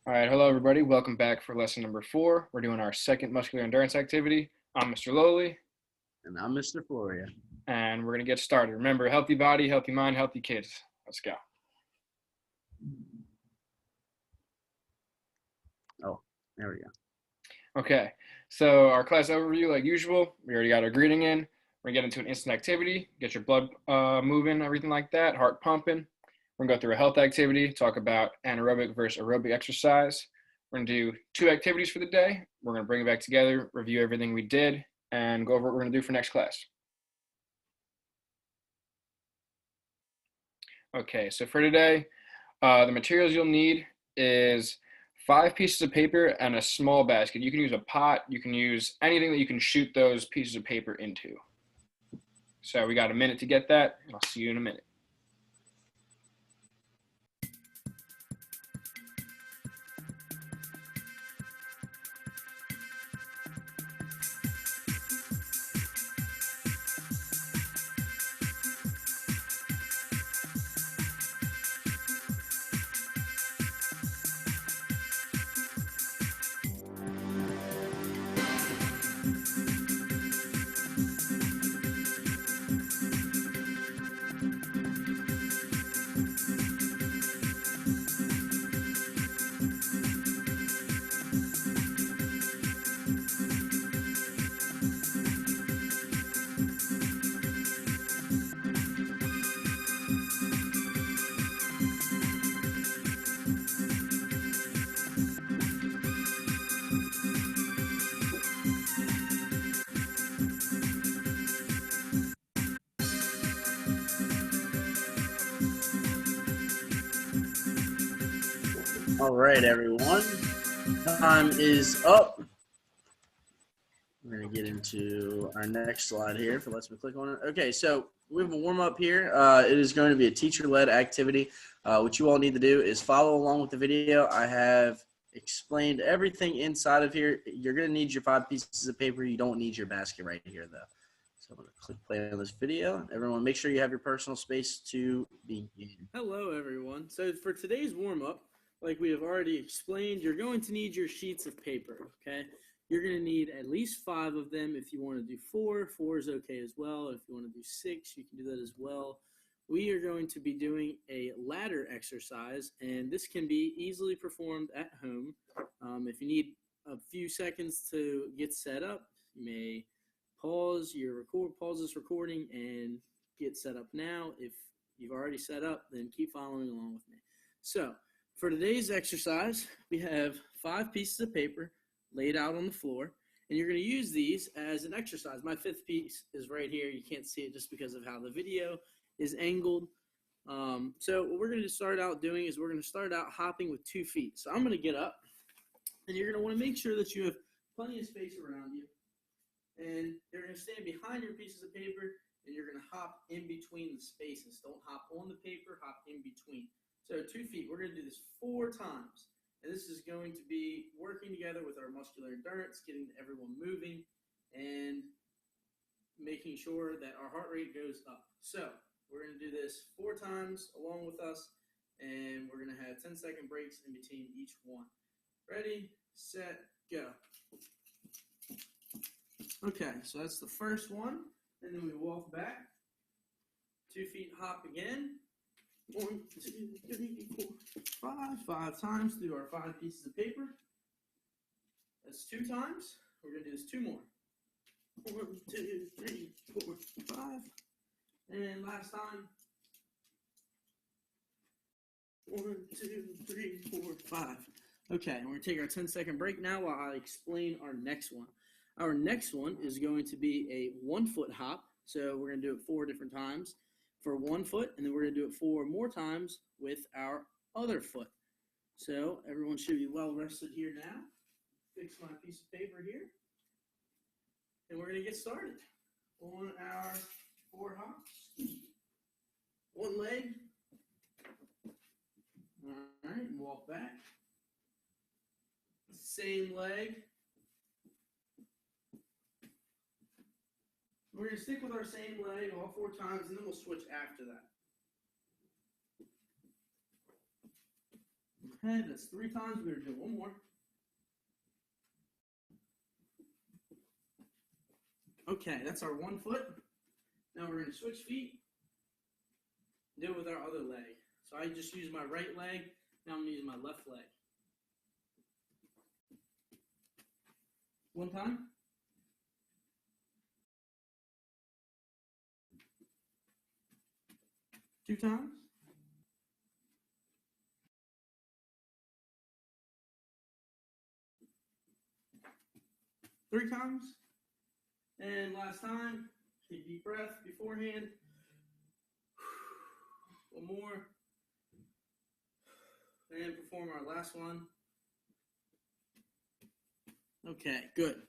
All right, hello everybody. Welcome back for lesson number 4. We're doing our second muscular endurance activity. I'm Mr. Lowly, And I'm Mr. Floria. and we're going to get started. Remember, healthy body, healthy mind, healthy kids. Let's go. Oh, there we go. Okay, so our class overview, like usual, we already got our greeting in. We're going to get into an instant activity, get your blood moving, everything like that, heart pumping. We're going to go through a health activity, talk about anaerobic versus aerobic exercise. We're going to do 2 activities for the day. We're going to bring it back together, review everything we did, and go over what we're going to do for next class. Okay, so for today, the materials you'll need is 5 pieces of paper and a small basket. You can use a pot, you can use anything that you can shoot those pieces of paper into. So we got a minute to get that, and I'll see you in a minute. All right, everyone. Time is up. We're going to get into our next slide here. If it lets me click on it. Okay, so we have a warm-up here. It is going to be a teacher-led activity. What you all need to do is follow along with the video. I have explained everything inside of here. You're going to need your 5 pieces of paper. You don't need your basket right here, though. So I'm going to click play on this video. Everyone, make sure you have your personal space to begin. Hello, everyone. So for today's warm-up, like we have already explained, you're going to need your sheets of paper, okay? You're going to need at least 5 of them. If you want to do 4, 4 is okay as well. If you want to do 6, you can do that as well. We are going to be doing a ladder exercise, and this can be easily performed at home. If you need a few seconds to get set up, you may pause this recording and get set up now. If you've already set up, then keep following along with me. So for today's exercise, we have 5 pieces of paper laid out on the floor, and you're going to use these as an exercise. My 5th piece is right here. You can't see it just because of how the video is angled. So what we're going to start out doing is we're going to start out hopping with 2 feet. So I'm going to get up, and you're going to want to make sure that you have plenty of space around you. And you're going to stand behind your pieces of paper, and you're going to hop in between the spaces. Don't hop on the paper, hop in between. So 2 feet. We're going to do this 4 times. And this is going to be working together with our muscular endurance, getting everyone moving, and making sure that our heart rate goes up. So we're going to do this 4 times along with us, and we're going to have 10-second breaks in between each one. Ready, set, go. Okay, so that's the first one, and then we walk back. 2 feet hop again. 1, 2, 3, 4, 5 times through our 5 pieces of paper. That's 2 times. We're going to do this 2 more. 1, 2, 3, 4, 5. And last time. 1, 2, 3, 4, 5. Okay, and we're going to take our 10-second break now while I explain our next one. Our next one is going to be a 1-foot hop. So we're going to do it 4 different times for 1 foot, and then we're going to do it 4 more times with our other foot. So everyone should be well rested here now. Fix my piece of paper here. And we're going to get started on our 4 hops. 1 leg. All right, walk back. Same leg. We're going to stick with our same leg all 4 times, and then we'll switch after that. Okay, that's 3 times. We're going to do one more. Okay, that's our 1 foot. Now we're going to switch feet. Do it with our other leg. So I just use my right leg. Now I'm using my left leg. 1 time. 2 times. 3 times. And last time, take a deep breath beforehand. 1 more. And perform our last one. Okay, good.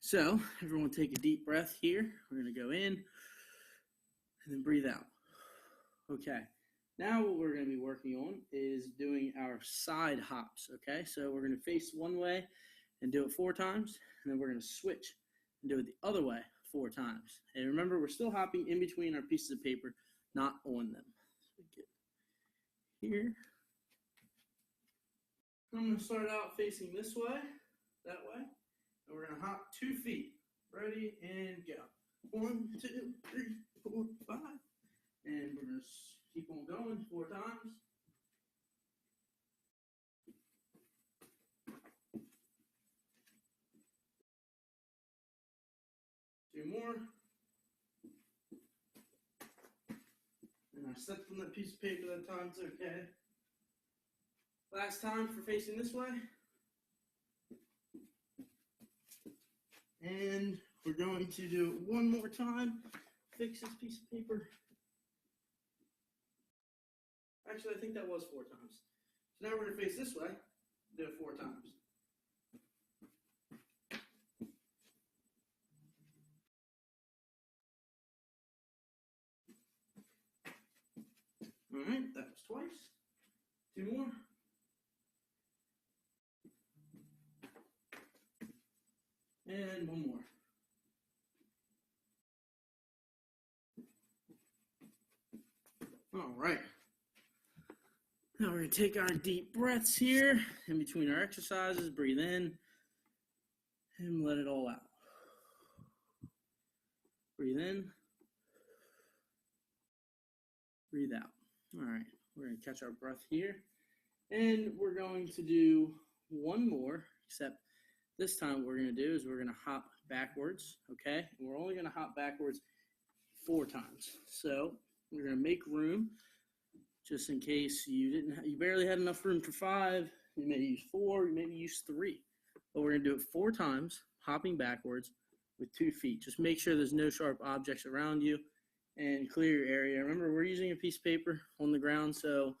So, everyone take a deep breath here. We're going to go in and then breathe out. Okay. Now what we're going to be working on is doing our side hops, okay? So we're going to face one way and do it 4 times, and then we're going to switch and do it the other way 4 times. And remember, we're still hopping in between our pieces of paper, not on them. So get here. I'm going to start out facing this way, that way, and we're going to hop 2 feet. Ready, and go. 1, 2, 3, 4, 5. And we're going to keep on going 4 times. Two more. And I stepped on that piece of paper that time, it's okay. Last time for facing this way. And we're going to do it 1 more time. Fix this piece of paper. Actually, I think that was 4 times. So now we're going to face this way. Do it 4 times. All right, that was twice. 2 more. And 1 more. All right. Now we're going to take our deep breaths here in between our exercises. Breathe in and let it all out. Breathe in. Breathe out. All right. We're going to catch our breath here. And we're going to do 1 more, except this time what we're going to do is we're going to hop backwards, okay? And we're only going to hop backwards 4 times. So we're going to make room just in case you barely had enough room for 5. You may use 4, you maybe use 3. But we're going to do it 4 times, hopping backwards with 2 feet. Just make sure there's no sharp objects around you and clear your area. Remember, we're using a piece of paper on the ground, so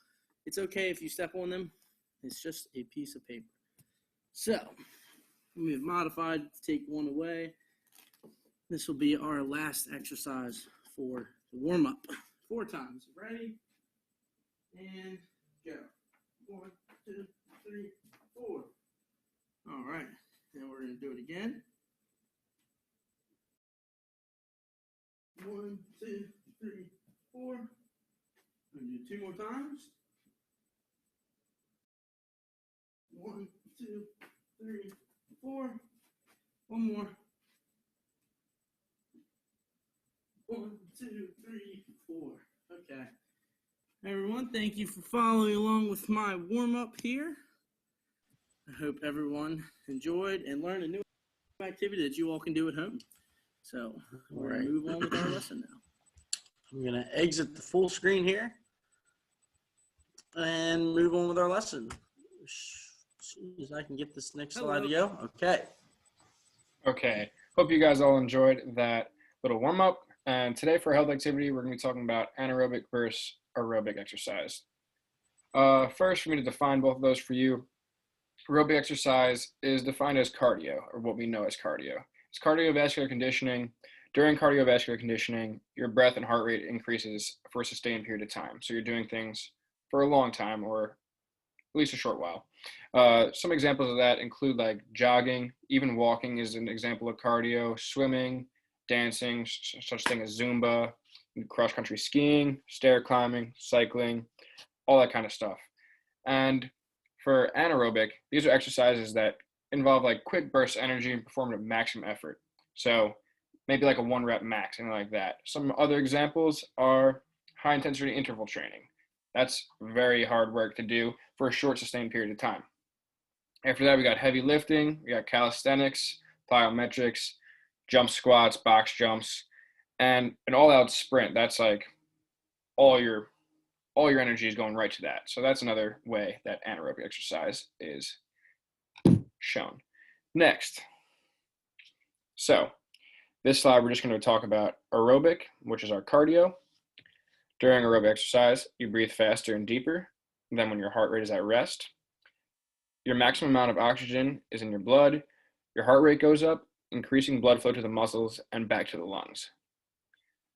it's okay if you step on them. It's just a piece of paper. So we have modified to take 1 away. This will be our last exercise for the warm-up. 4 times. Ready? And go. 1, 2, 3, 4. All right. Then we're going to do it again. 1, 2, 3, 4. We're going to do 2 more times. 1, 2, 3, 4. 1 more. 1, 2, 3, 4. Okay. Everyone, thank you for following along with my warm-up here. I hope everyone enjoyed and learned a new activity that you all can do at home. So we're going to move on with our lesson now. I'm going to exit the full screen here and move on with our lesson. As soon as I can get this next slide to go. Okay. Okay. Hope you guys all enjoyed that little warm-up. And today for health activity, we're going to be talking about anaerobic versus aerobic exercise. First, for me to define both of those for you, aerobic exercise is defined as cardio, or what we know as cardio. It's cardiovascular conditioning. During cardiovascular conditioning, your breath and heart rate increases for a sustained period of time. So you're doing things for a long time, or at least a short while. Some examples of that include like jogging, even walking is an example of cardio, swimming, dancing, such thing as Zumba, cross-country skiing, stair climbing, cycling, all that kind of stuff. And For anaerobic, these are exercises that involve like quick bursts of energy and performed at maximum effort. So maybe like a 1 rep max, something like that. Some other examples are high intensity interval training. That's very hard work to do for a short sustained period of time. After that, we got heavy lifting, we got calisthenics, plyometrics, jump squats, box jumps, and an all-out sprint. That's like all your energy is going right to that. So that's another way that anaerobic exercise is shown. Next. So this slide, we're just going to talk about aerobic, which is our cardio. During aerobic exercise, you breathe faster and deeper than when your heart rate is at rest. Your maximum amount of oxygen is in your blood. Your heart rate goes up, increasing blood flow to the muscles and back to the lungs.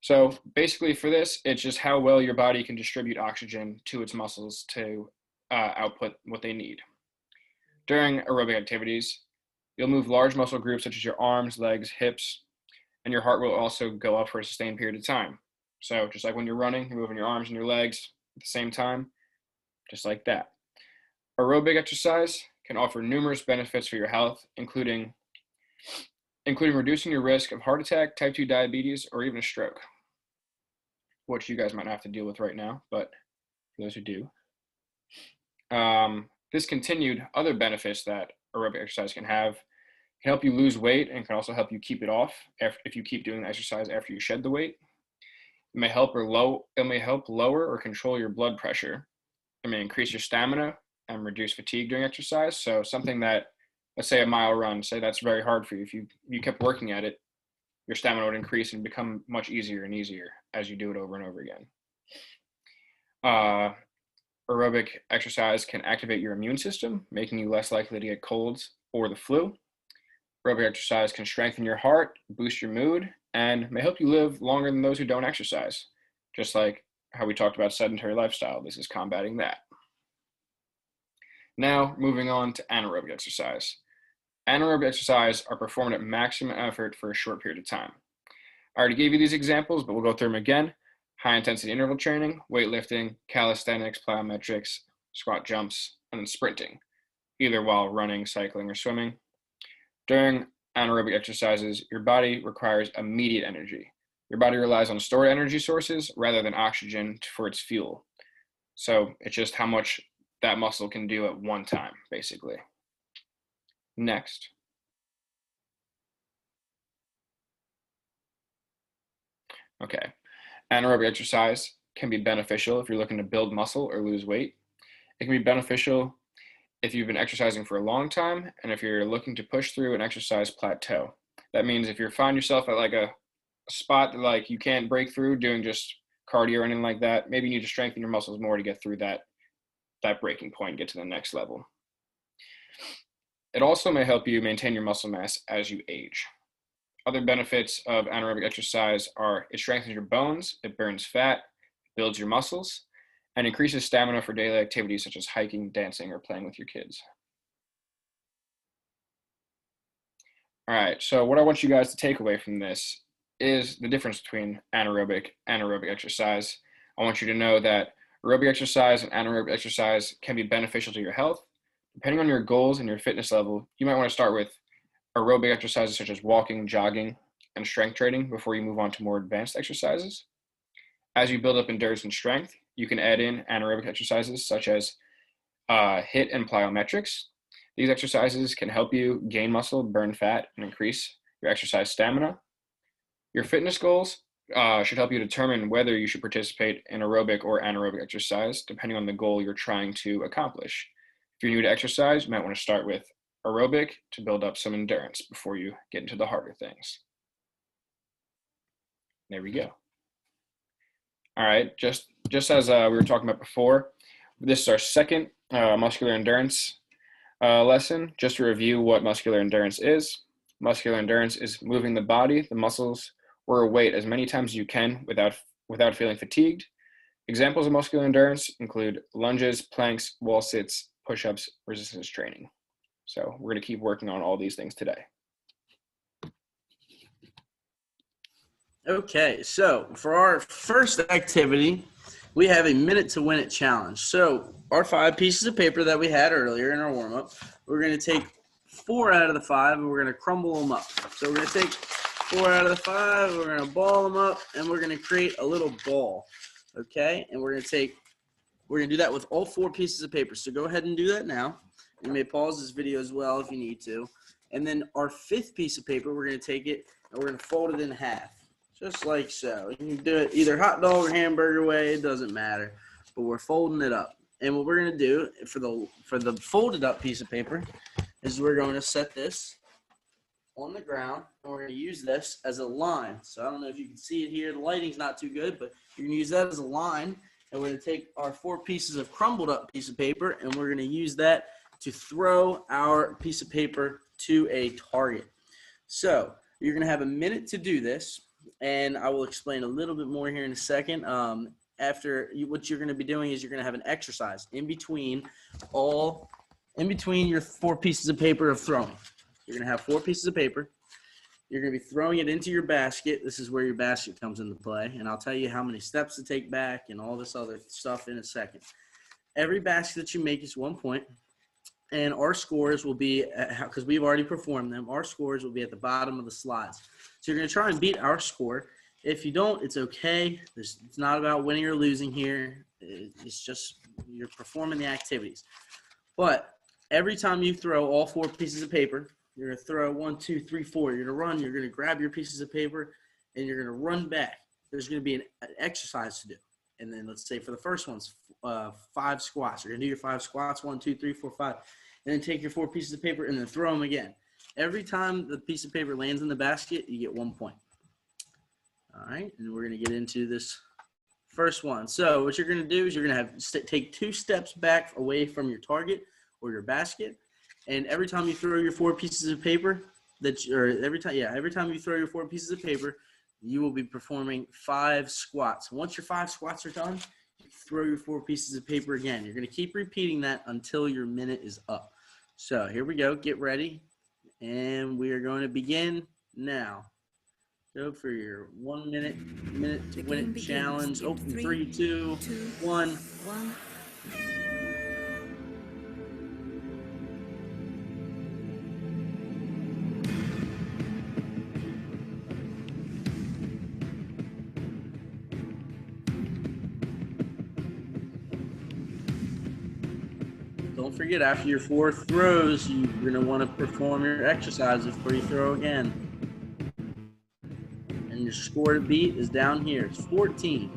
So basically for this, it's just how well your body can distribute oxygen to its muscles to output what they need. During aerobic activities, you'll move large muscle groups such as your arms, legs, hips, and your heart will also go up for a sustained period of time. So just like when you're running, you're moving your arms and your legs at the same time, just like that. Aerobic exercise can offer numerous benefits for your health, including reducing your risk of heart attack, type 2 diabetes, or even a stroke, which you guys might not have to deal with right now, but for those who do. This continued other benefits that aerobic exercise can help you lose weight and can also help you keep it off if you keep doing the exercise after you shed the weight. It may help lower or control your blood pressure. It may increase your stamina and reduce fatigue during exercise. So something that, let's say a mile run, say that's very hard for you. If you kept working at it, your stamina would increase and become much easier and easier as you do it over and over again. Aerobic exercise can activate your immune system, making you less likely to get colds or the flu. Aerobic exercise can strengthen your heart, boost your mood, and may help you live longer than those who don't exercise. Just like how we talked about sedentary lifestyle, this is combating that. Now, moving on to anaerobic exercise. Anaerobic exercise are performed at maximum effort for a short period of time. I already gave you these examples, but we'll go through them again. High intensity interval training, weightlifting, calisthenics, plyometrics, squat jumps, and then sprinting, either while running, cycling, or swimming. During anaerobic exercises, your body requires immediate energy. Your body relies on stored energy sources rather than oxygen for its fuel. So it's just how much that muscle can do at one time, basically. Next. Okay. Anaerobic exercise can be beneficial if you're looking to build muscle or lose weight. It can be beneficial if you've been exercising for a long time and if you're looking to push through an exercise plateau. That means if you find yourself at like a spot that like you can't break through doing just cardio or anything like that, maybe you need to strengthen your muscles more to get through that breaking point and get to the next level. It also may help you maintain your muscle mass as you age. Other benefits of anaerobic exercise are it strengthens your bones, it burns fat, builds your muscles, and increases stamina for daily activities such as hiking, dancing, or playing with your kids. All right, so what I want you guys to take away from this is the difference between anaerobic and aerobic exercise. I want you to know that aerobic exercise and anaerobic exercise can be beneficial to your health. Depending on your goals and your fitness level, you might want to start with aerobic exercises such as walking, jogging, and strength training before you move on to more advanced exercises. As you build up endurance and strength, you can add in anaerobic exercises such as HIIT and plyometrics. These exercises can help you gain muscle, burn fat, and increase your exercise stamina. Your fitness goals should help you determine whether you should participate in aerobic or anaerobic exercise, depending on the goal you're trying to accomplish. If you're new to exercise, you might want to start with aerobic to build up some endurance before you get into the harder things. There we go. All right, just as we were talking about before, this is our second muscular endurance lesson. Just to review what muscular endurance is. Muscular endurance is moving the body, the muscles, or a weight as many times as you can without feeling fatigued. Examples of muscular endurance include lunges, planks, wall sits, push-ups, resistance training. So we're going to keep working on all these things today. Okay, so for our first activity, we have a minute to win it challenge. So our 5 pieces of paper that we had earlier in our warm-up, we're going to take 4 out of the 5 and we're going to crumble them up. So we're going to take 4 out of the 5, we're going to ball them up, and we're going to create a little ball. Okay, and we're going to do that with all 4 pieces of paper. So go ahead and do that now. You may pause this video as well if you need to. And then our 5th piece of paper, we're going to take it and we're going to fold it in half, just like so. You can do it either hot dog or hamburger way, it doesn't matter. But we're folding it up. And what we're going to do for the folded up piece of paper is we're going to set this on the ground, and we're going to use this as a line. So I don't know if you can see it here. The lighting's not too good, but you're going to use that as a line. And we're going to take our 4 pieces of crumbled up piece of paper, and we're going to use that to throw our piece of paper to a target. So you're going to have a minute to do this, and I will explain a little bit more here in a second. What you're going to be doing is you're going to have an exercise in between your 4 pieces of paper of throwing. You're going to have 4 pieces of paper. You're going to be throwing it into your basket. This is where your basket comes into play, and I'll tell you how many steps to take back and all this other stuff in a second. Every basket that you make is 1 point, and our scores will be, because we've already performed them, our scores will be at the bottom of the slides. So you're going to try and beat our score. If you don't, it's okay. It's not about winning or losing here. It's just you're performing the activities. But every time you throw all 4 pieces of paper, you're going to throw 1, 2, 3, 4. You're going to run. You're going to grab your pieces of paper, and you're going to run back. There's going to be an exercise to do. And then let's say for the first one's 5 squats. You're going to do your 5 squats, 1, 2, 3, 4, 5. And then take your 4 pieces of paper and then throw them again. Every time the piece of paper lands in the basket, you get 1 point. All right, and we're going to get into this first one. So what you're going to do is you're going to have take 2 steps back away from your target or your basket. And every time you throw your 4 pieces of paper, every time you throw your 4 pieces of paper, you will be performing 5 squats. Once your 5 squats are done, you throw your 4 pieces of paper again. You're going to keep repeating that until your minute is up. So here we go. Get ready, and we are going to begin now. Go for your 1 minute to win it challenge. Open 3, 2, 1. Don't forget, after your 4 throws, you're going to want to perform your exercise before you throw again. And your score to beat is down here. It's 14.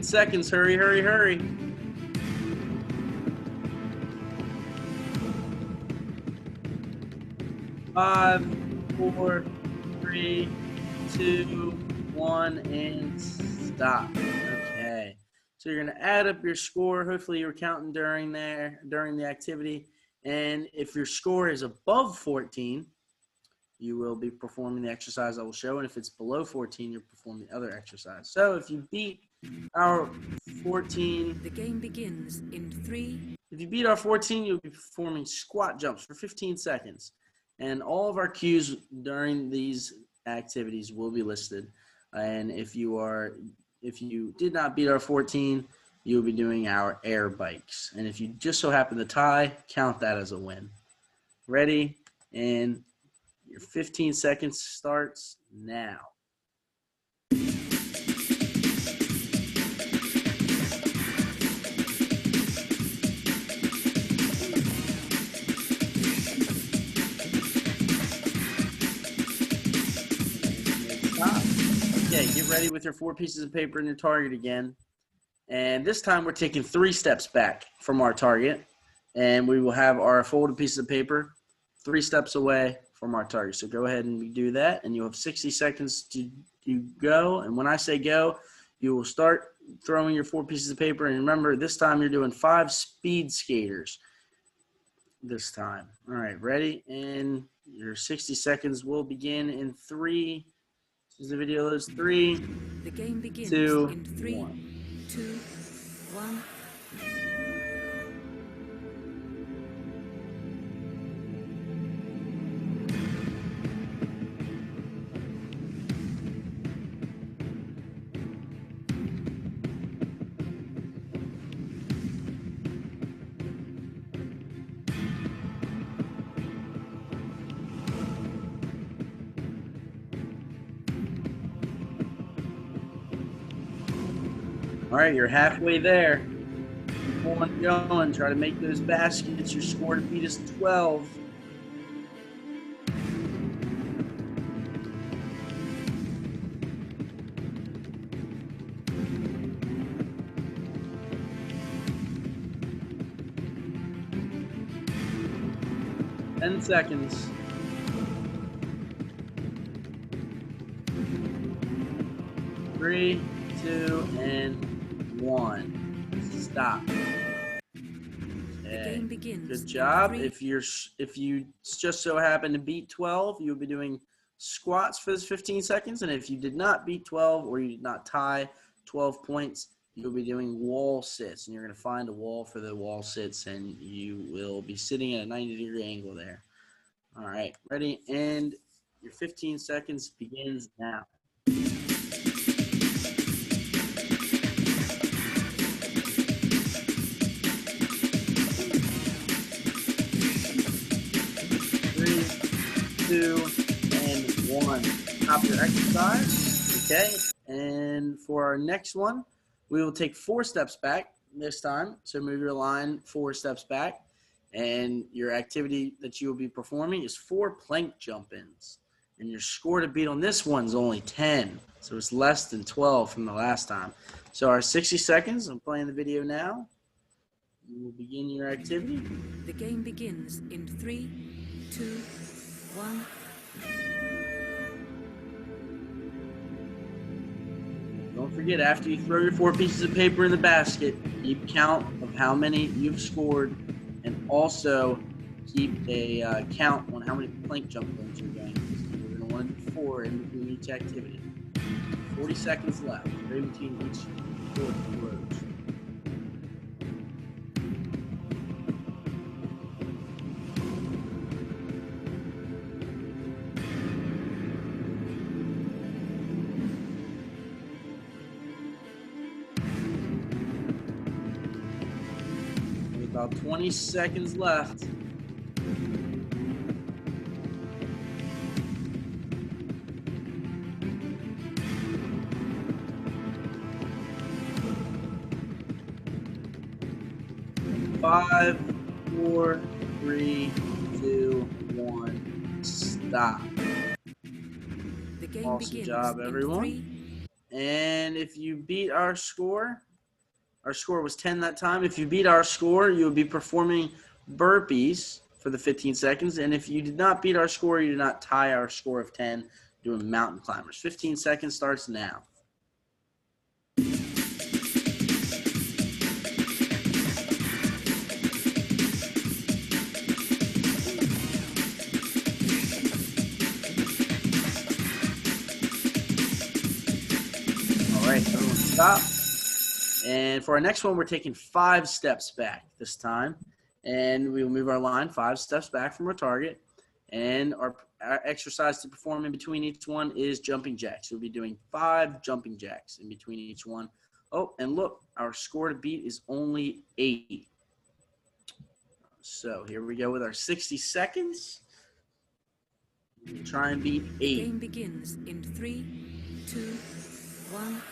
Seconds. Hurry, hurry, hurry. Five, 4, 3, 2, 1, and stop. Okay. So you're going to add up your score. Hopefully you were counting during the activity. And if your score is above 14, you will be performing the exercise I will show. And if it's below 14, you'll perform the other exercise. So if you beat our 14, the game begins in 3. If you beat our 14, you'll be performing squat jumps for 15 seconds. And all of our cues during these activities will be listed. And if you did not beat our 14, you'll be doing our air bikes. And if you just so happen to tie, count that as a win. Ready? And your 15 seconds starts now. Okay, get ready with your 4 pieces of paper and your target again. And this time we're taking 3 steps back from our target. And we will have our folded pieces of paper 3 steps away from our target. So go ahead and do that. And you'll have 60 seconds to go. And when I say go, you will start throwing your 4 pieces of paper. And remember, this time you're doing 5 speed skaters this time. All right, ready? And your 60 seconds will begin in 3, As the video is 3, The game begins 2, in 3, 1. 2, 1. All right, you're halfway there. Keep on going. Try to make those baskets. Your score to beat is 12. Ten seconds. 3, 2, and 1. Stop. The Okay. game begins. Good in job. 3, If you just so happen to beat 12, you'll be doing squats for this 15 seconds. And if you did not beat 12 or you did not tie 12 points, you'll be doing wall sits. And you're going to find a wall for the wall sits, and you will be sitting at a 90-degree angle there. All right, ready? And your 15 seconds begins now. Three, 2, and 1. Stop your exercise. Okay. And for our next one, we will take 4 steps back this time. So move your line 4 steps back. And your activity that you will be performing is 4 plank jump-ins. And your score to beat on this one is only 10. So it's less than 12 from the last time. So our 60 seconds, I'm playing the video now. You will begin your activity. the game begins in 3, 2, 1. Don't forget, after you throw your 4 pieces of paper in the basket, keep count of how many you've scored, and also keep a count on how many plank jump ins you're doing. We're going to want to do 4 in between each activity. 40 seconds left, right between each 4 throws. About 20 seconds left. Five, 4, 3, 2, 1. Stop. The game Awesome begins job, in everyone. 3, And if you beat our score was 10 that time. If you beat our score, you would be performing burpees for the 15 seconds. And if you did not beat our score, you did not tie our score of 10, doing mountain climbers. 15 seconds starts now. All right, everyone stop. And for our next one, we're taking 5 steps back this time. And we will move our line 5 steps back from our target. And our exercise to perform in between each one is jumping jacks. We'll be doing 5 jumping jacks in between each one. Oh, and look, our score to beat is only 8. So here we go with our 60 seconds. We'll try and beat the 8. game begins in 3, 2, 1.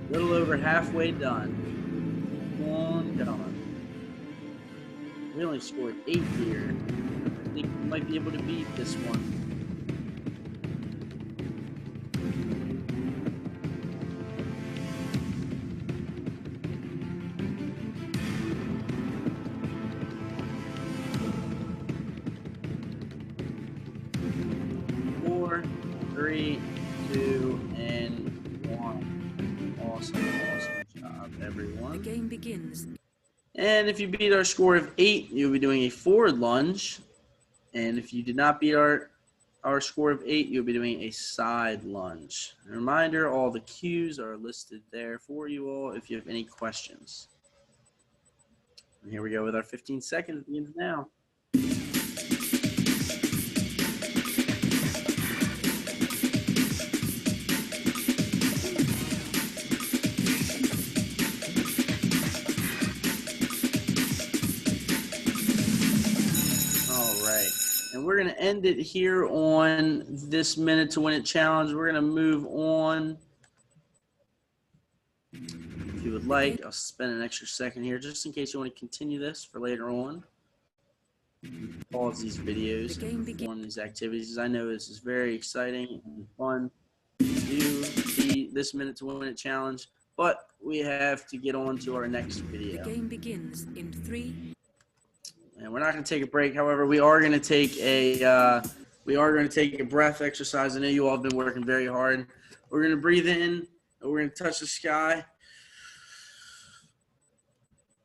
A little over halfway done. Keep on going. We only scored 8 here. I think we might be able to beat this one. game begins. And if you beat our score of 8, you'll be doing a forward lunge. And if you did not beat our score of 8, you'll be doing a side lunge. A reminder, all the cues are listed there for you all if you have any questions. And here we go with our 15 seconds begins now. And we're going to end it here on this minute to win it challenge. We're going to move on. If you would like, I'll spend an extra second here just in case you want to continue this for later on. Pause these videos and perform these activities. I know this is very exciting and fun to do this minute to win it challenge, but we have to get on to our next video. The game begins in 3. And we're not going to take a break. However, we are going to take a breath exercise. I know you all have been working very hard. We're going to breathe in, and we're going to touch the sky,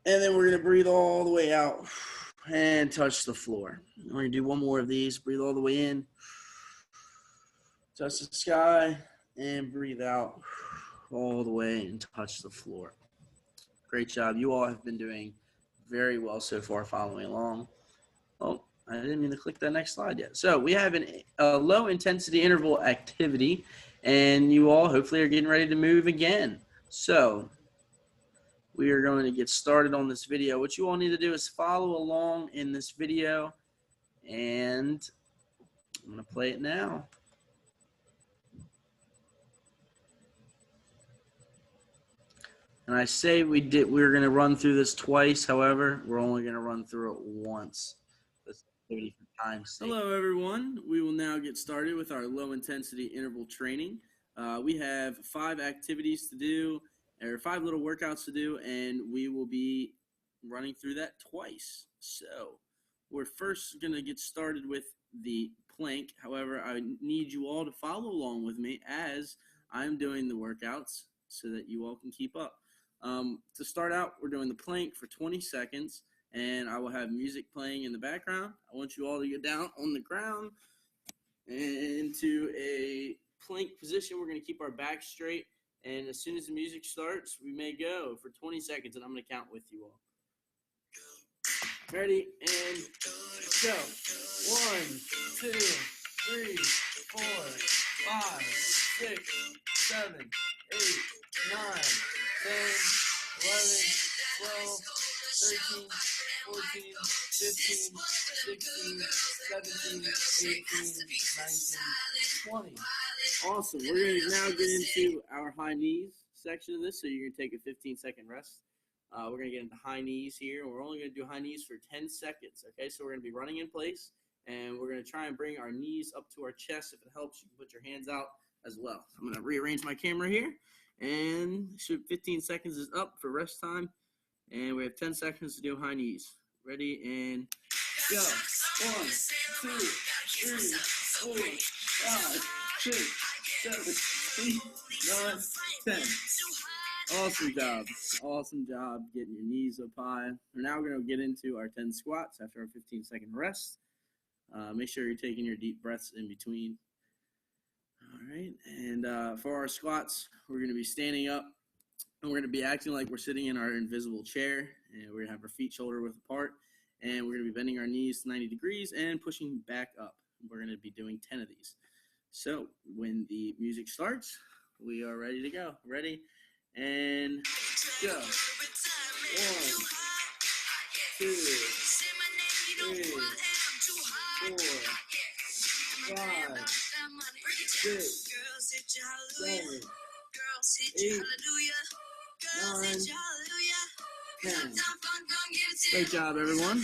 and then we're going to breathe all the way out and touch the floor. We're going to do one more of these. Breathe all the way in, touch the sky, and breathe out all the way and touch the floor. Great job. You all have been doing very well so far following along. Oh, I didn't mean to click that next slide yet. So we have a low intensity interval activity, and you all hopefully are getting ready to move again. So we are going to get started on this video. What you all need to do is follow along in this video, and I'm going to play it now. And I say we're going to run through this twice. However, we're only going to run through it once. That's activity for time's sake. Hello, everyone. We will now get started with our low-intensity interval training. We have 5 activities to do, or 5 little workouts to do, and we will be running through that twice. So we're first going to get started with the plank. However, I need you all to follow along with me as I'm doing the workouts so that you all can keep up. To start out, we're doing the plank for 20 seconds, and I will have music playing in the background. I want you all to get down on the ground and into a plank position. We're going to keep our back straight, and as soon as the music starts, we may go for 20 seconds, and I'm going to count with you all. Ready, and go. 1, 2, 3, 4, 5, 6, 7, 8, 9, 10, 11, 12, 13, 14, 15, 16, 17, 18, 19, 20. Awesome. We're going to now get into our high knees section of this. So you're going to take a 15-second rest. We're going to get into high knees here. And we're only going to do high knees for 10 seconds. Okay, so we're going to be running in place. And we're going to try and bring our knees up to our chest. If it helps, you can put your hands out as well. I'm going to rearrange my camera here. And 15 seconds is up for rest time. And we have 10 seconds to do high knees. Ready, and go. 1, 2, 3, 4, 5, 6, 7, 8, 9, 10. Awesome job. Awesome job getting your knees up high. We're now going to get into our 10 squats after our 15-second rest. Make sure you're taking your deep breaths in between. All right, and for our squats, we're going to be standing up, and we're going to be acting like we're sitting in our invisible chair, and we're going to have our feet shoulder width apart, and we're going to be bending our knees to 90 degrees and pushing back up. We're going to be doing 10 of these. So when the music starts, we are ready to go. Ready, and go. 1, 2, 3, 4, 5, 6, 7, 8, 9, 10. Great job, everyone.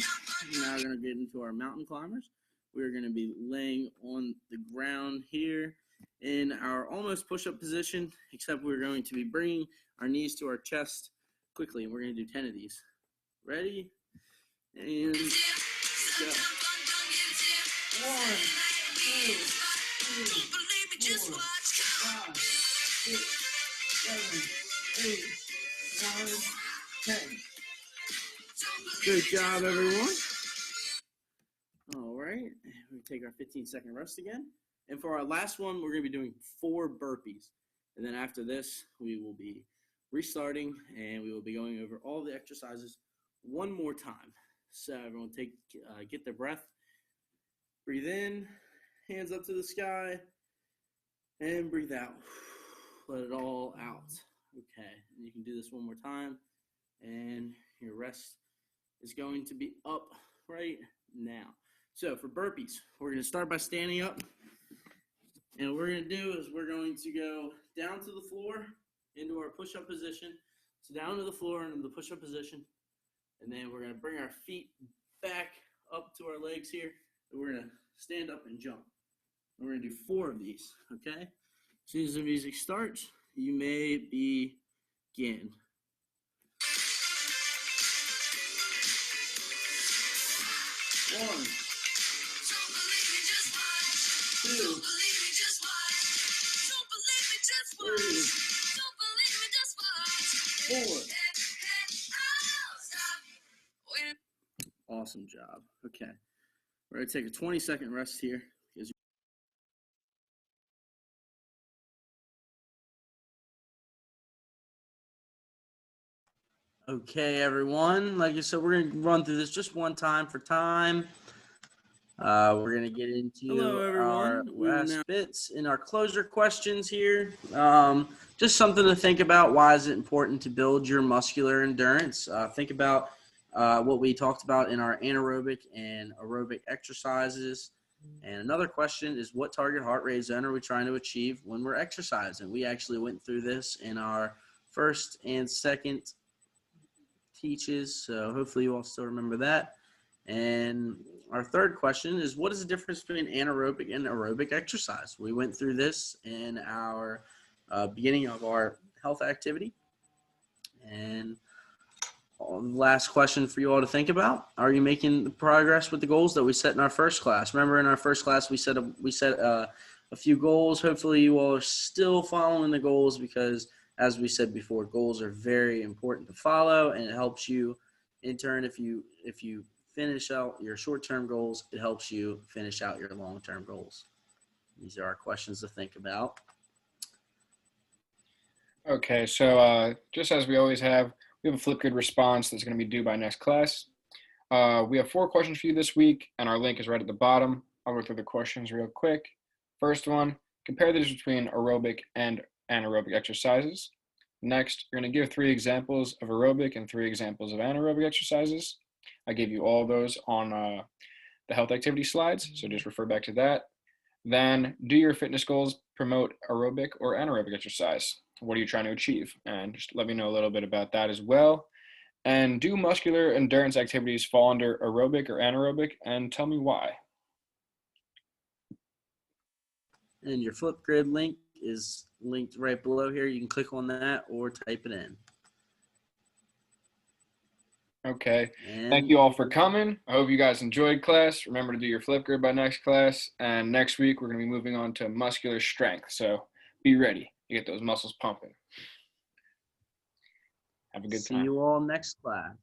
Now we're going to get into our mountain climbers. We're going to be laying on the ground here in our almost push-up position, except we're going to be bringing our knees to our chest quickly, and we're going to do 10 of these. Ready? And go. 1, 2, 3, 4, 5, 6, 7, 8, 9, Good job, everyone. All right, we take our 15-second rest again. And for our last one, we're going to be doing 4 burpees. And then after this, we will be restarting, and we will be going over all the exercises one more time. So everyone get their breath. Breathe in, hands up to the sky, and breathe out. Let it all out. Okay, and you can do this one more time, and your rest is going to be up right now. So for burpees, we're going to start by standing up. And what we're going to do is we're going to go down to the floor into our push-up position. So down to the floor into the push-up position. And then we're going to bring our feet back up to our legs here. And we're going to stand up and jump. And we're going to do 4 of these, okay? As soon as the music starts, you may begin. 1, 2, 3, 4. Awesome job. Okay. We're going to take a 20-second rest here. Okay, everyone. Like I said, we're going to run through this just one time for time. We're going to get into Hello, our everyone. We will last now- bits in our closure questions here. Just something to think about. Why is it important to build your muscular endurance? Think about what we talked about in our anaerobic and aerobic exercises. And another question is, what target heart rate zone are we trying to achieve when we're exercising? We actually went through this in our first and second teaches, so hopefully you all still remember that. And our third question is, what is the difference between anaerobic and aerobic exercise? We went through this in our beginning of our health activity. And last question for you all to think about: are you making the progress with the goals that we set in our first class? Remember, in our first class we set a few goals. Hopefully you all are still following the goals, because as we said before, goals are very important to follow, and it helps you in turn. If you finish out your short-term goals, it helps you finish out your long-term goals. These are our questions to think about. Okay, so just as we always have, we have a Flipgrid response that's going to be due by next class. We have 4 questions for you this week, and our link is right at the bottom. I'll go through the questions real quick. First one, compare the difference between aerobic and anaerobic exercises. Next, you're going to give 3 examples of aerobic and 3 examples of anaerobic exercises. I gave you all those on the health activity slides, so just refer back to that. Then, do your fitness goals promote aerobic or anaerobic exercise? What are you trying to achieve? And just let me know a little bit about that as well. And do muscular endurance activities fall under aerobic or anaerobic? And tell me why. And your Flipgrid link is linked right below here. You can click on that or type it in. Okay. And Thank you all for coming. I hope you guys enjoyed class. Remember to do your Flipgrid by next class. And next week, we're going to be moving on to muscular strength. So be ready to get those muscles pumping. Have a good time. See you all next class.